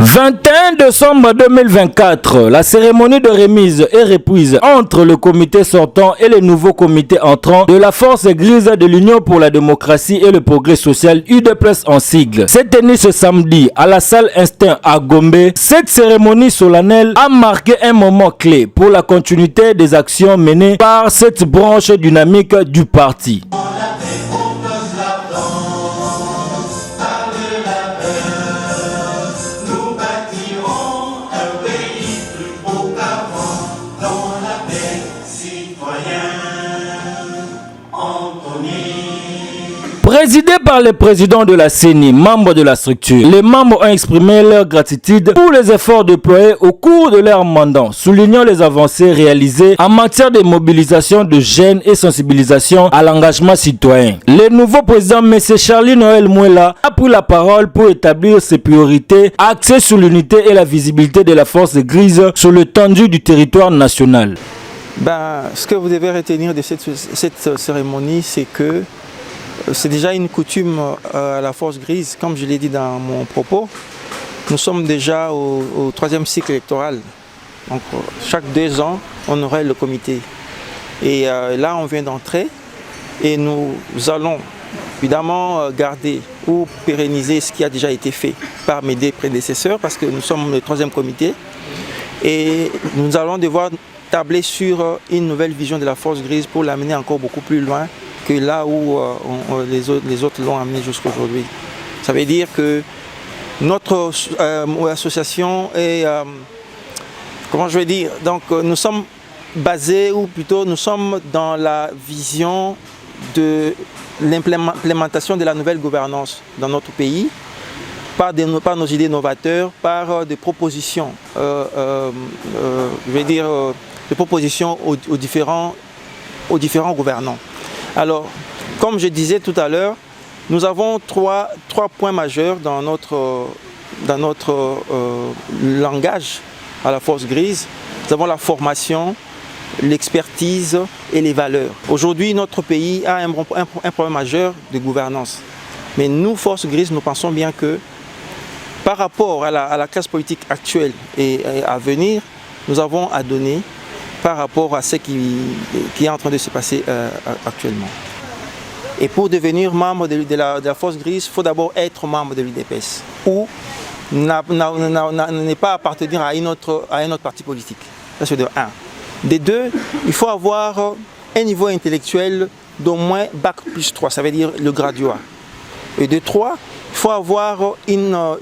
21 décembre 2024, la cérémonie de remise et reprise entre le comité sortant et le nouveau comité entrant de la force grise de l'Union pour la démocratie et le progrès social UDPS en sigle s'est tenue ce samedi à la salle Instinct à Gombe. Cette cérémonie solennelle a marqué un moment clé pour la continuité des actions menées par cette branche dynamique du parti. Présidé par le président de la CENI, membres de la structure, les membres ont exprimé leur gratitude pour les efforts déployés au cours de leur mandat, soulignant les avancées réalisées en matière de mobilisation de jeunes et sensibilisation à l'engagement citoyen. Le nouveau président, M. Charlie Noël Mouela, a pris la parole pour établir ses priorités axées sur l'unité et la visibilité de la force grise sur l'étendue du territoire national. Ce que vous devez retenir de cette cérémonie, c'est que c'est déjà une coutume à la force grise, comme je l'ai dit dans mon propos. Nous sommes déjà au troisième cycle électoral. Donc, chaque 2 ans, on aurait le comité. Et là, on vient d'entrer et nous allons évidemment garder ou pérenniser ce qui a déjà été fait par mes 2 prédécesseurs, parce que nous sommes le troisième comité. Et nous allons devoir tabler sur une nouvelle vision de la force grise pour l'amener encore beaucoup plus loin que là où les autres l'ont amené jusqu'aujourd'hui. Ça veut dire que notre association est, comment je vais dire, donc nous sommes basés, ou plutôt nous sommes dans la vision de l'implémentation de la nouvelle gouvernance dans notre pays, par nos idées novateurs, par des propositions, des propositions aux différents gouvernants. Alors, comme je disais tout à l'heure, nous avons trois points majeurs dans notre langage à la force grise. Nous avons la formation, l'expertise et les valeurs. Aujourd'hui, notre pays a un problème majeur de gouvernance. Mais nous, force grise, nous pensons bien que par rapport à la classe politique actuelle et à venir, nous avons à donner par rapport à ce qui est en train de se passer actuellement. Et pour devenir membre de la force grise, il faut d'abord être membre de l'UDPS ou ne pas appartenir à un autre parti politique. Ça, c'est de 1. De 2, il faut avoir un niveau intellectuel d'au moins Bac plus 3, ça veut dire le graduat. Et de 3, il faut avoir un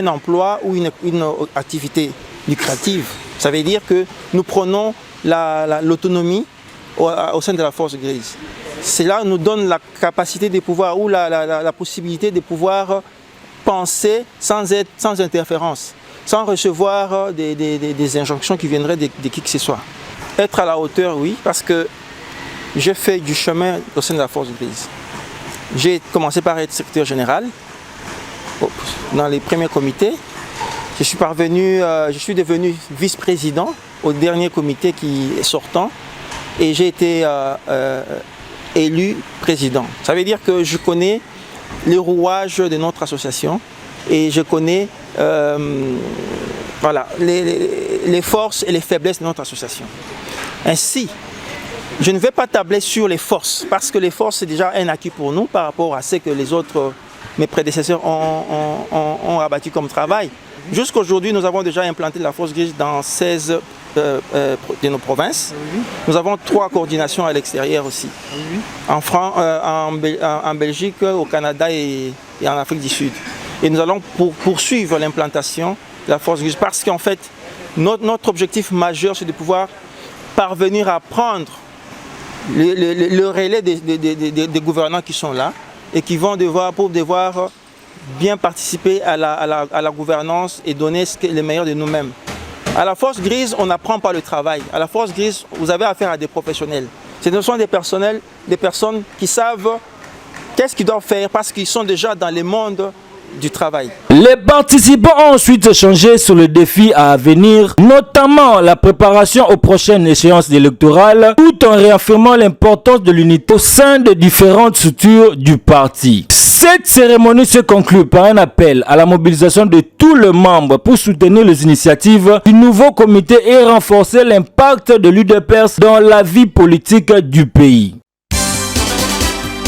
emploi ou une activité lucrative. Ça veut dire que nous prenons l'autonomie au sein de la force grise. Cela nous donne la capacité de pouvoir, ou la possibilité de pouvoir penser sans interférence, sans recevoir des injonctions qui viendraient de qui que ce soit. Être à la hauteur, oui, parce que j'ai fait du chemin au sein de la force grise. J'ai commencé par être secrétaire général dans les premiers comités. Je suis devenu vice-président au dernier comité qui est sortant et j'ai été élu président. Ça veut dire que je connais les rouages de notre association et je connais les forces et les faiblesses de notre association. Ainsi, je ne vais pas tabler sur les forces parce que les forces c'est déjà un acquis pour nous par rapport à ce que mes prédécesseurs ont abattu comme travail. Jusqu'aujourd'hui, nous avons déjà implanté la force grise dans 16 de nos provinces. Nous avons 3 coordinations à l'extérieur aussi. En Belgique, au Canada et en Afrique du Sud. Et nous allons poursuivre l'implantation de la force grise parce qu'en fait, notre objectif majeur, c'est de pouvoir parvenir à prendre le relais des gouvernants qui sont là et qui vont devoir bien participer à la gouvernance et donner le meilleur de nous-mêmes. À la force grise, on n'apprend pas le travail. À la force grise, vous avez affaire à des professionnels. Ce sont des personnes qui savent qu'est-ce qu'ils doivent faire parce qu'ils sont déjà dans le monde du travail. Les participants ont ensuite échangé sur le défi à venir, notamment la préparation aux prochaines échéances électorales, tout en réaffirmant l'importance de l'unité au sein de différentes structures du parti. Cette cérémonie se conclut par un appel à la mobilisation de tous les membres pour soutenir les initiatives du nouveau comité et renforcer l'impact de l'UDPS dans la vie politique du pays.